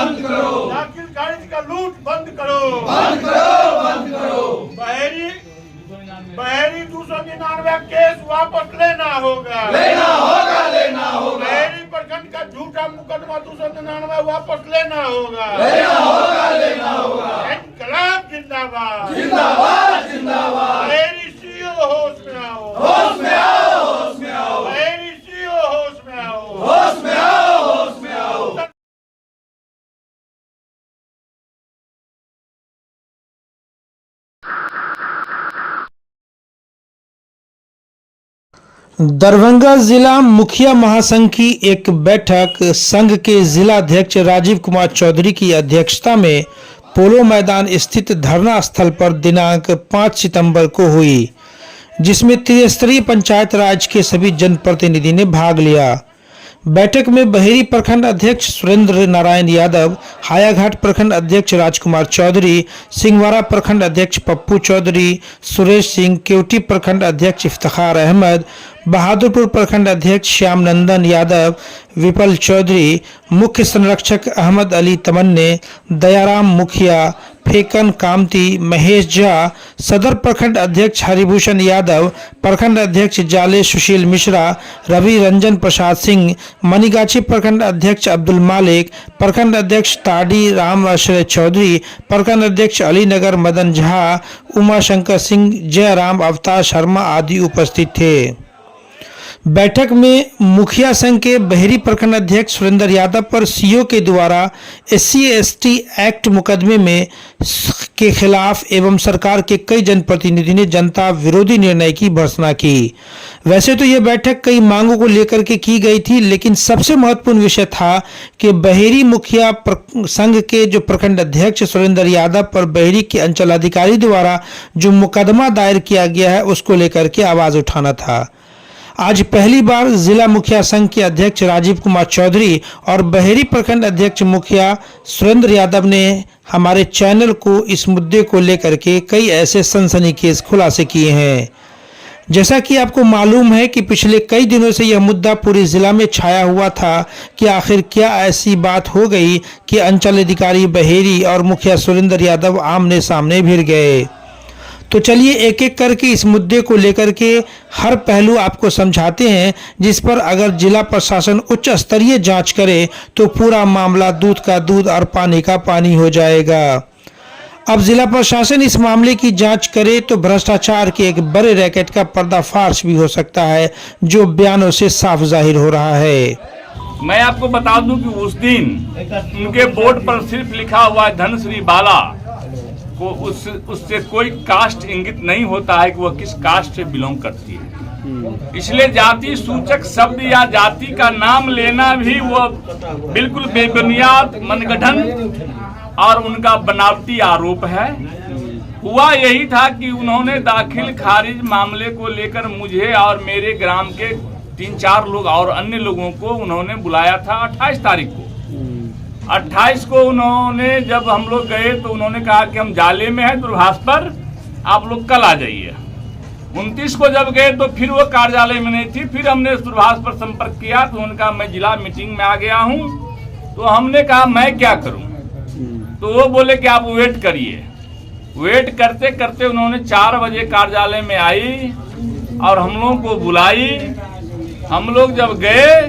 बंद करो, दाखिल खारिज का लूट बंद करो, बंद करो, बंद करो। बहेरी 299 केस वापस लेना होगा, लेना होगा, लेना होगा, बहेरी प्रखंड का झूठा मुकदमा 299 वापस लेना होगा, लेना होगा, लेना होगा। इंकलाब जिंदाबाद, जिंदाबाद, जिंदाबाद। बहेरी सीओ होश में आओ, होश में आओ, होश में आओ, बहेरी सीओ होश में आओ, होश में आओ, होश में आओ। दरभंगा जिला मुखिया महासंघ की एक बैठक संघ के जिला अध्यक्ष राजीव कुमार चौधरी की अध्यक्षता में पोलो मैदान स्थित धरना स्थल पर दिनांक 5 सितंबर को हुई, जिसमें त्रिस्तरीय पंचायत राज के सभी जनप्रतिनिधि ने भाग लिया। बैठक में बहेरी प्रखंड अध्यक्ष सुरेंद्र नारायण यादव, हायाघाट प्रखंड अध्यक्ष राजकुमार चौधरी, सिंहवाड़ा प्रखंड अध्यक्ष पप्पू चौधरी, सुरेश सिंह, केवटी प्रखंड अध्यक्ष इफ्तिखार अहमद, बहादुरपुर प्रखंड अध्यक्ष श्याम नंदन यादव, विपल चौधरी, मुख्य संरक्षक अहमद अली तमन्ने, दयाराम मुखिया, फेकन कामती, महेश झा, सदर प्रखंड अध्यक्ष हरिभूषण यादव, प्रखंड अध्यक्ष जाले सुशील मिश्रा, रवि रंजन प्रसाद सिंह, मनीगाछी प्रखंड अध्यक्ष अब्दुल मालिक, प्रखंड अध्यक्ष ताड़ी राम आश्रय चौधरी, प्रखंड अध्यक्ष अलीनगर मदन झा, उमाशंकर सिंह, जयराम, अवतार शर्मा आदि उपस्थित थे। बैठक में मुखिया संघ के बहेरी प्रखंड अध्यक्ष सुरेंद्र यादव पर सीओ के द्वारा SC/ST एक्ट मुकदमे में के खिलाफ एवं सरकार के कई जनप्रतिनिधि ने जनता विरोधी निर्णय की भर्त्सना की। वैसे तो यह बैठक कई मांगों को लेकर के की गई थी, लेकिन सबसे महत्वपूर्ण विषय था कि बहेरी मुखिया संघ के जो प्रखंड अध्यक्ष सुरेंद्र यादव पर बहेरी के अंचल अधिकारी द्वारा जो मुकदमा दायर किया गया है उसको लेकर के आवाज उठाना था। आज पहली बार जिला मुखिया संघ के अध्यक्ष राजीव कुमार चौधरी और बहेरी प्रखंड अध्यक्ष मुखिया सुरेंद्र यादव ने हमारे चैनल को इस मुद्दे को लेकर के कई ऐसे सनसनीखेज खुलासे किए हैं। जैसा कि आपको मालूम है कि पिछले कई दिनों से यह मुद्दा पूरे जिला में छाया हुआ था कि आखिर क्या ऐसी बात हो गई कि अंचल अधिकारी बहेरी और मुखिया सुरेंद्र यादव आमने सामने भिड़ गए। तो चलिए एक एक करके इस मुद्दे को लेकर के हर पहलू आपको समझाते हैं, जिस पर अगर जिला प्रशासन उच्च स्तरीय जांच करे तो पूरा मामला दूध का दूध और पानी का पानी हो जाएगा। अब जिला प्रशासन इस मामले की जांच करे तो भ्रष्टाचार के एक बड़े रैकेट का पर्दाफाश भी हो सकता है, जो बयानों से साफ जाहिर हो रहा है। मैं आपको बता दूं कि उस दिन उनके बोर्ड पर सिर्फ लिखा हुआ धनश्री बाला को उससे कोई कास्ट इंगित नहीं होता है कि वह किस कास्ट से बिलोंग करती है। इसलिए जाति सूचक शब्द या जाति का नाम लेना भी वो बिल्कुल बेबुनियाद मनगढ़ंत और उनका बनावटी आरोप है। हुआ यही था कि उन्होंने दाखिल खारिज मामले को लेकर मुझे और मेरे ग्राम के 3-4 लोग और अन्य लोगों को उन्होंने बुलाया था 28 तारीख को। 28 को उन्होंने जब हम लोग गए तो उन्होंने कहा कि हम जाले में हैं दूरभाष पर, आप लोग कल आ जाइए। 29 को जब गए तो फिर वो कार्यालय में नहीं थी। फिर हमने दूरभाष पर संपर्क किया तो उनका मैं जिला मीटिंग में आ गया हूँ। तो हमने कहा मैं क्या करूँ, तो वो बोले कि आप वेट करिए। वेट करते करते उन्होंने 4 बजे कार्यालय में आई और हम लोगों को बुलाई। हम लोग जब गए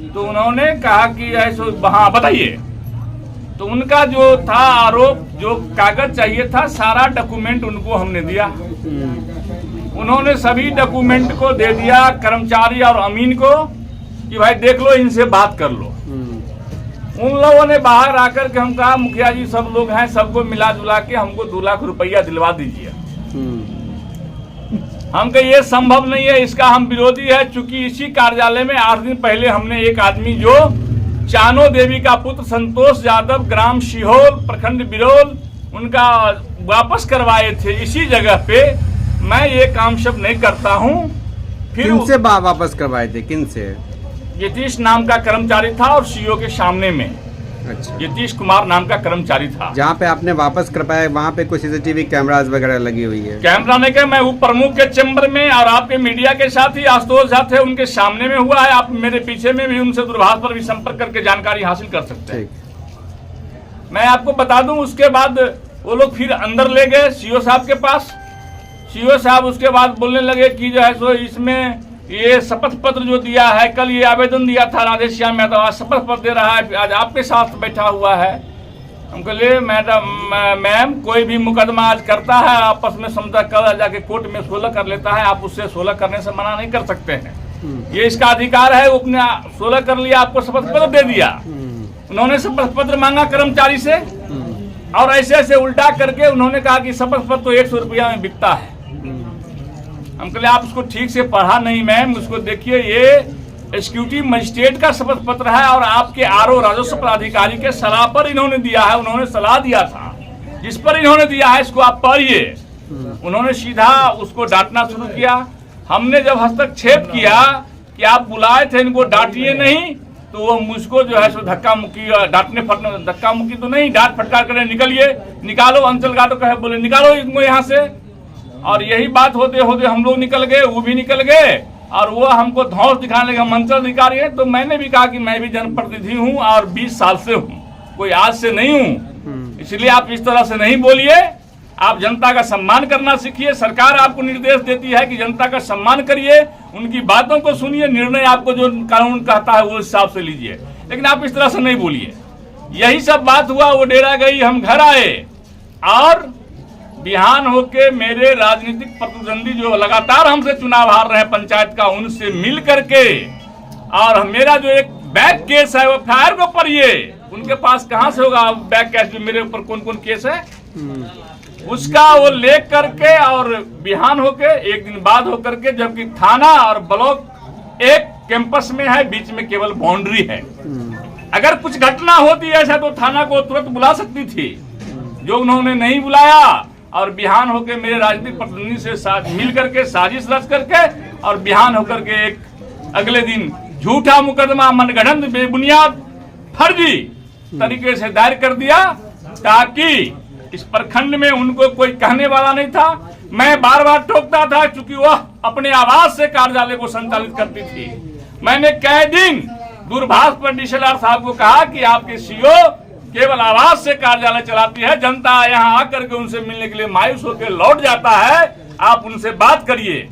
तो उन्होंने कहा कि ऐसे हाँ बताइए। तो उनका जो था आरोप, जो कागज चाहिए था, सारा डॉक्यूमेंट उनको हमने दिया। उन्होंने सभी डॉक्यूमेंट को दे दिया कर्मचारी और अमीन को कि भाई देख लो, इनसे बात कर लो। उन लोगों ने बाहर आकर के हम कहा मुखिया जी सब लोग हैं, सबको मिला जुला के हमको 2 लाख रुपया दिलवा दीजिए। हम कहे ये संभव नहीं है, इसका हम विरोधी है। चूंकि इसी कार्यालय में 8 दिन पहले हमने एक आदमी जो चानो देवी का पुत्र संतोष यादव, ग्राम शिहोल, प्रखंड बिरोल, उनका वापस करवाए थे इसी जगह पे। मैं ये काम सब नहीं करता हूँ। फिर किनसे वापस करवाए थे, किनसे? यतीश नाम का कर्मचारी था और सीओ के सामने में। अच्छा, यतीश कुमार नाम का कर्मचारी था। जहाँ पे आपने वापस कर पाया वहाँ पे कुछ CCTV कैमरास वगैरह लगी हुई है? कैमरा नहीं क्या, मैं वो प्रमुख के चैम्बर में और आपके मीडिया के साथ ही आशुतोष झा थे, उनके सामने में हुआ है। आप मेरे पीछे में भी उनसे दूरभाष पर भी संपर्क करके जानकारी हासिल कर सकते हैं। मैं आपको बता दूं, उसके बाद वो लोग फिर अंदर ले गए सीओ साहब के पास। सीओ साहब उसके बाद बोलने लगे कि जो है सो इसमें ये शपथ पत्र जो दिया है, कल ये आवेदन दिया था राजेश श्याम यादव, आज शपथ पत्र दे रहा है, आज आपके साथ बैठा हुआ है। हम कहले मैम कोई भी मुकदमा आज करता है आपस में समझा कर जाके कोर्ट में 16 कर लेता है, आप उससे 16 करने से मना नहीं कर सकते हैं, ये इसका अधिकार है। उसने 16 कर लिया, आपको शपथ पत्र दे दिया। उन्होंने शपथ पत्र मांगा कर्मचारी से और ऐसे ऐसे उल्टा करके उन्होंने कहा कि शपथ पत्र तो 100 रुपया में बिकता है। हम कहले आप उसको ठीक से पढ़ा नहीं मैम, उसको देखिए ये एग्जीक्यूटिव मजिस्ट्रेट का शपथ पत्र है और आपके आरओ राजस्व पदाधिकारी के सलाह पर इन्होंने दिया है, उन्होंने सलाह दिया था जिस पर इन्होंने दिया है, इसको आप पढ़िए। उन्होंने सीधा उसको डांटना शुरू किया। हमने जब हस्तक्षेप किया कि आप बुलाए थे इनको, डांटिए नहीं, तो वो मुझको जो है सो धक्का मुक्की, डांटने फटने, धक्का मुक्की तो नहीं, डांट फटकार करे, निकलिए, निकालो अंचल गाटो कहे, बोले निकालो इनको यहाँ से। और यही बात होते होते हम लोग निकल गए, वो भी निकल गए और वो हमको धौंस दिखाने लगे, हम अंचल अधिकारी हैं। तो मैंने भी कहा कि मैं भी जनप्रतिनिधि हूँ और 20 साल से हूँ, कोई आज से नहीं हूँ, इसलिए आप इस तरह से नहीं बोलिए, आप जनता का सम्मान करना सीखिए। सरकार आपको निर्देश देती है कि जनता का सम्मान करिए, उनकी बातों को सुनिए, निर्णय आपको जो कानून कहता है वो हिसाब से लीजिए, लेकिन आप इस तरह से नहीं बोलिए। यही सब बात हुआ, वो डेरा गई, हम घर आए और बिहान होके मेरे राजनीतिक प्रतिद्वंदी जो लगातार हमसे चुनाव हार रहे हैं पंचायत का, उनसे मिल करके और मेरा जो एक बैक केस है वो फायर को पढ़िए, उनके पास कहां से होगा बैक केस, जो मेरे ऊपर कौन कौन केस है उसका वो ले करके और बिहान होके एक दिन बाद होकर के, जबकि थाना और ब्लॉक एक कैंपस में है, बीच में केवल बाउंड्री है। अगर कुछ घटना होती ऐसा तो थाना को तुरंत बुला सकती थी, जो उन्होंने नहीं बुलाया और बिहान होके मेरे राजनीतिक प्रतिनिधि से साथ मिल करके साजिश रच करके और बिहान होकर के एक अगले दिन झूठा मुकदमा मनगढ़ंत बेबुनियाद फर्जी तरीके से दायर कर दिया, ताकि इस प्रखंड में उनको कोई कहने वाला नहीं था। मैं बार बार टोकता था क्योंकि वह अपने आवाज से कार्यालय को संचालित करती थी। मैंने कई दिन दूरभाष पर डीएसएलआर साहब को कहा कि आपके सीओ केवल आवाज से कार्यालय चलाती है, जनता यहाँ आकर के उनसे मिलने के लिए मायूस होकर लौट जाता है, आप उनसे बात करिए।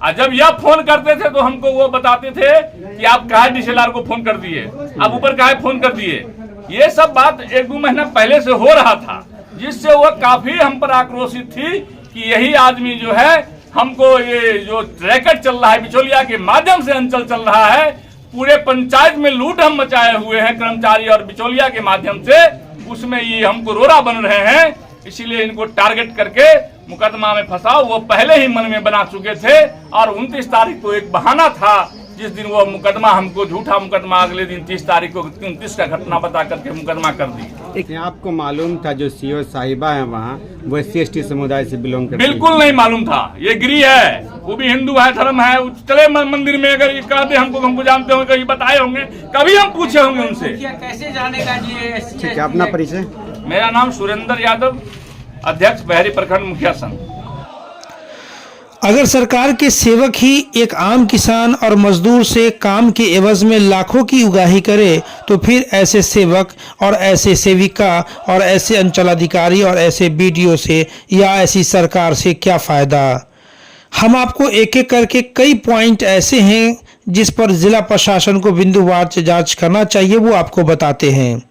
और जब यह फोन करते थे तो हमको वो बताते थे कि आप काहे डीएसएलआर को फोन कर दिए, आप ऊपर काहे फोन कर दिए। ये सब बात 1-2 महीना पहले से हो रहा था, जिससे वो काफी हम पर आक्रोशित थी कि यही आदमी जो है हमको ये जो रैकेट चल रहा है बिचौलिया के माध्यम से अंचल चल रहा है, पूरे पंचायत में लूट हम मचाए हुए हैं कर्मचारी और बिचौलिया के माध्यम से, उसमें ये हमको रोरा बन रहे हैं, इसीलिए इनको टारगेट करके मुकदमा में फंसाओ। वो पहले ही मन में बना चुके थे और 29 तारीख को एक बहाना था जिस दिन वो मुकदमा हमको झूठा मुकदमा अगले दिन 30 तारीख को 29 का घटना बता करके मुकदमा कर दी। एक आपको मालूम था जो सीओ साहिबा है वहाँ वो SC/ST समुदाय से बिलोंग करते हैं? बिल्कुल नहीं मालूम था, ये गिरी है, वो भी हिंदू है, धर्म है, चले मंदिर में, अगर ये कहते हमको जानते होंगे, कभी बताए होंगे, कभी हम पूछे होंगे उनसे। कैसे जानेगा जी? ठीक है, अपना परिचय? मेरा नाम सुरेंद्र यादव, अध्यक्ष बहरी प्रखंड मुखिया संघ। अगर सरकार के सेवक ही एक आम किसान और मजदूर से काम के एवज में लाखों की उगाही करे तो फिर ऐसे सेवक और ऐसे सेविका और ऐसे अंचलाधिकारी और ऐसे BDO से या ऐसी सरकार से क्या फ़ायदा। हम आपको एक एक करके कई पॉइंट ऐसे हैं जिस पर जिला प्रशासन को बिंदुवार जांच करना चाहिए, वो आपको बताते हैं।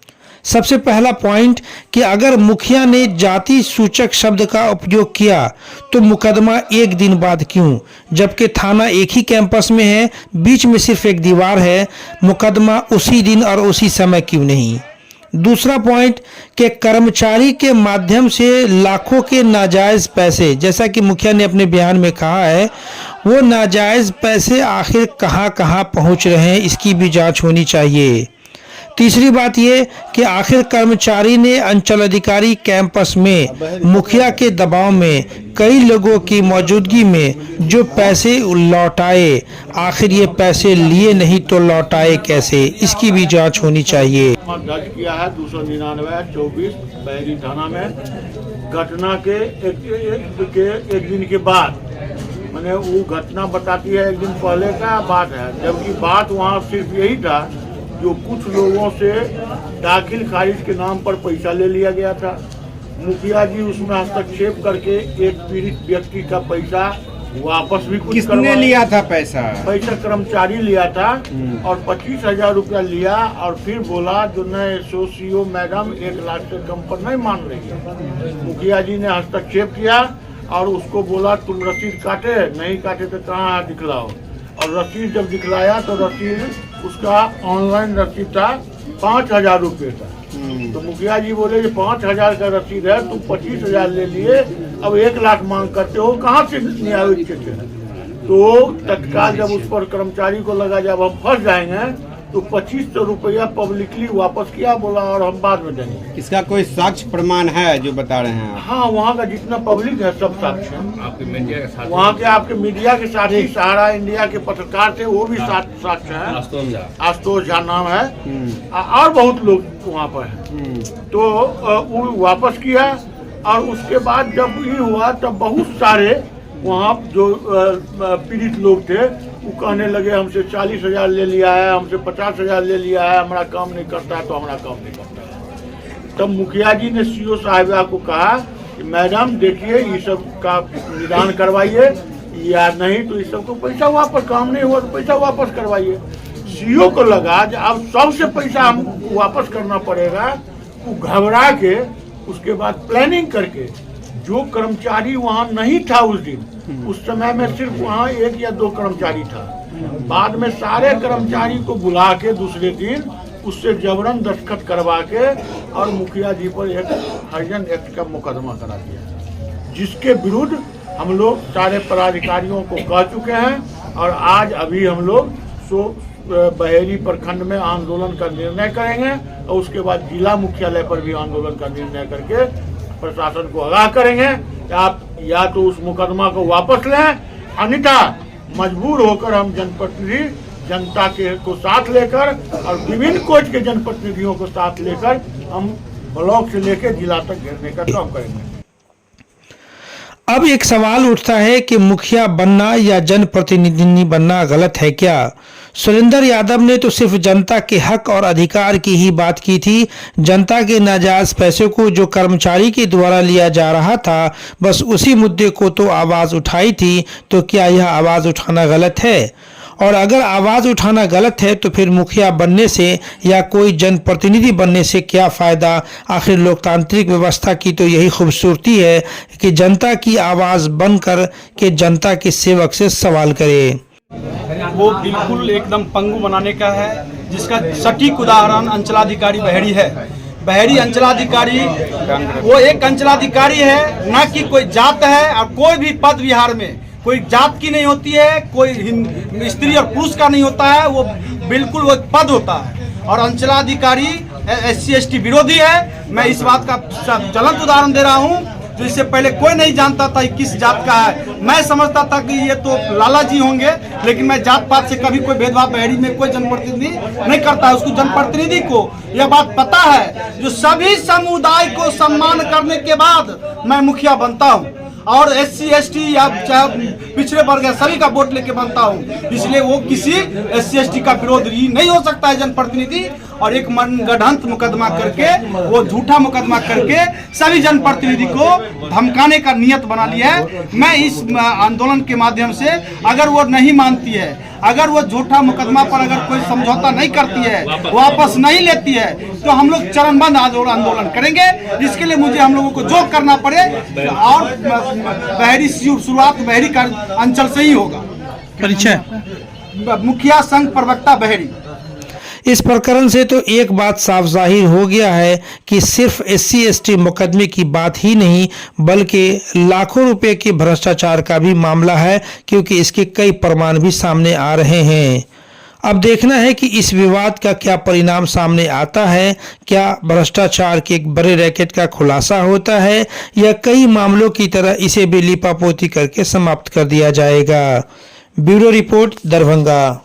सबसे पहला पॉइंट कि अगर मुखिया ने जाति सूचक शब्द का उपयोग किया तो मुकदमा एक दिन बाद क्यों, जबकि थाना एक ही कैंपस में है, बीच में सिर्फ एक दीवार है, मुकदमा उसी दिन और उसी समय क्यों नहीं। दूसरा पॉइंट कि कर्मचारी के माध्यम से लाखों के नाजायज पैसे, जैसा कि मुखिया ने अपने बयान में कहा है, वो नाजायज पैसे आखिर कहां कहां पहुंच रहे हैं, इसकी भी जांच होनी चाहिए। तीसरी बात ये कि आखिर कर्मचारी ने अंचल अधिकारी कैंपस में मुखिया के दबाव में कई लोगों की मौजूदगी में जो पैसे लौटाए, आखिर ये पैसे लिए नहीं तो लौटाए कैसे, इसकी भी जांच होनी चाहिए। दर्ज किया है 299/24 बहरी थाना में। घटना के एक दिन के बाद, मैंने वो घटना बताती है एक दिन पहले का बात है, जबकि बात वहाँ सिर्फ यही था जो कुछ लोगों से दाखिल खारिज के नाम पर पैसा ले लिया गया था। मुखिया जी उसमें हस्तक्षेप करके एक पीड़ित व्यक्ति का पैसा वापस भी कुछ किसने लिया था पैसा? पैसा कर्मचारी लिया था और 25,000 रुपया लिया और फिर बोला जो नए सीओ मैडम 1 लाख से कम पर नहीं मान रही है। मुखिया जी ने हस्तक्षेप किया और उसको बोला तुम रसीद काटे, नहीं काटे तो कहाँ दिखलाओ। और रसीद जब दिखलाया तो रसीद उसका ऑनलाइन रसीद था 5,000 रुपये का। तो मुखिया जी बोले कि 5,000 का रसीद है, तुम 25,000 ले लिए, अब 1 लाख मांग करते हो, कहाँ से न्याय थे। तो तत्काल जब उस पर कर्मचारी को लगा जब हम फंस जाएंगे तो 2500 रुपया पब्लिकली वापस किया, बोला और हम बाद में देंगे। इसका कोई साक्ष्य प्रमाण है जो बता रहे हैं आप? हाँ, वहाँ का जितना पब्लिक है सब साक्ष्य है। आपके मीडिया के साथ वहाँ के आपके मीडिया के साथी सहारा इंडिया के पत्रकार थे, वो भी साक्ष्य है। आशुतोष झा नाम है और बहुत लोग वहाँ पर है। तो वो वापस किया और उसके बाद जब ये हुआ तब बहुत सारे वहाँ जो पीड़ित लोग थे वो कहने लगे हमसे 40,000 ले लिया है, हमसे 50,000 ले लिया है, हमारा काम नहीं करता है तो हमारा काम नहीं करता है। तब मुखिया जी ने सीओ साहिबा को कहा कि मैडम देखिए ये सब का निदान करवाइए या नहीं तो इस सब को पैसा वापस, काम नहीं हुआ तो पैसा वापस करवाइए। सीओ को लगा कि अब सबसे पैसा हम वापस करना पड़ेगा। वो घबरा के उसके बाद प्लानिंग करके जो कर्मचारी वहाँ नहीं था उस दिन, उस समय में सिर्फ वहाँ 1 या 2 कर्मचारी था। बाद में सारे कर्मचारी को बुला के दूसरे दिन उससे जबरन दस्तखत करवा के और मुखिया जी पर एक हरिजन एक्ट का मुकदमा करा दिया, जिसके विरुद्ध हम लोग सारे पदाधिकारियों को कह चुके हैं। और आज अभी हम लोग बहेरी प्रखंड में आंदोलन का निर्णय करेंगे और उसके बाद जिला मुख्यालय पर भी आंदोलन का निर्णय करके प्रशासन को आगाह करेंगे कि आप या तो उस मुकदमा को वापस लें, अन्यथा मजबूर होकर हम जनप्रतिनिधि जनता के को साथ लेकर और विभिन्न कोच के जनप्रतिनिधियों को साथ लेकर हम ब्लॉक से लेकर जिला तक घेरने का काम करेंगे। अब एक सवाल उठता है कि मुखिया बनना या जनप्रतिनिधि बनना गलत है क्या? सुरेंद्र यादव ने तो सिर्फ जनता के हक और अधिकार की ही बात की थी। जनता के नाजायज पैसे को जो कर्मचारी के द्वारा लिया जा रहा था, बस उसी मुद्दे को तो आवाज उठाई थी। तो क्या यह आवाज उठाना गलत है? और अगर आवाज उठाना गलत है तो फिर मुखिया बनने से या कोई जनप्रतिनिधि बनने से क्या फायदा? आखिर लोकतांत्रिक व्यवस्था की तो यही खूबसूरती है कि जनता की आवाज बनकर के जनता के सेवक से सवाल करे। वो बिल्कुल एकदम पंगु बनाने का है, जिसका सटीक उदाहरण अंचलाधिकारी बहेड़ी है। बहेड़ी अंचलाधिकारी वो एक अंचलाधिकारी है, ना कि कोई जात है। और कोई भी पद बिहार में कोई जात की नहीं होती है, कोई स्त्री और पुरुष का नहीं होता है, वो बिल्कुल वो पद होता है। और अंचलाधिकारी SC ST विरोधी है। मैं इस बात का ज्वलंत उदाहरण दे रहा हूँ, जो इससे पहले कोई नहीं जानता था किस जात का है। मैं समझता था कि ये तो लाला जी होंगे, लेकिन मैं जात पात से कभी कोई भेदभाव बहेड़ी में कोई जनप्रतिनिधि नहीं करता है। उसको जनप्रतिनिधि को यह बात पता है, जो सभी समुदाय को सम्मान करने के बाद मैं मुखिया बनता हूँ और SC ST या पिछड़े वर्ग है सभी का वोट लेके बनता हूँ। इसलिए वो किसी SC ST का विरोधी नहीं हो सकता है जनप्रतिनिधि। और एक मनगढ़ंत मुकदमा करके, वो झूठा मुकदमा करके सभी जनप्रतिनिधि को धमकाने का नियत बना लिया है। मैं इस आंदोलन के माध्यम से, अगर वो नहीं मानती है, अगर वो झूठा मुकदमा पर अगर कोई समझौता नहीं करती है, वापस नहीं लेती है, तो हम लोग चरणबद्ध आंदोलन करेंगे। इसके लिए मुझे हम लोगों को जो करना पड़े, और बहेड़ी शुरुआत बहेड़ी का अंचल से ही होगा। परिचय मुखिया संघ प्रवक्ता बहेड़ी। इस प्रकरण से तो एक बात साफ जाहिर हो गया है कि सिर्फ SC ST मुकदमे की बात ही नहीं, बल्कि लाखों रुपए के भ्रष्टाचार का भी मामला है, क्योंकि इसके कई प्रमाण भी सामने आ रहे हैं। अब देखना है कि इस विवाद का क्या परिणाम सामने आता है। क्या भ्रष्टाचार के एक बड़े रैकेट का खुलासा होता है, या कई मामलों की तरह इसे भी लिपापोती करके समाप्त कर दिया जाएगा। Bureau report, Darbhanga.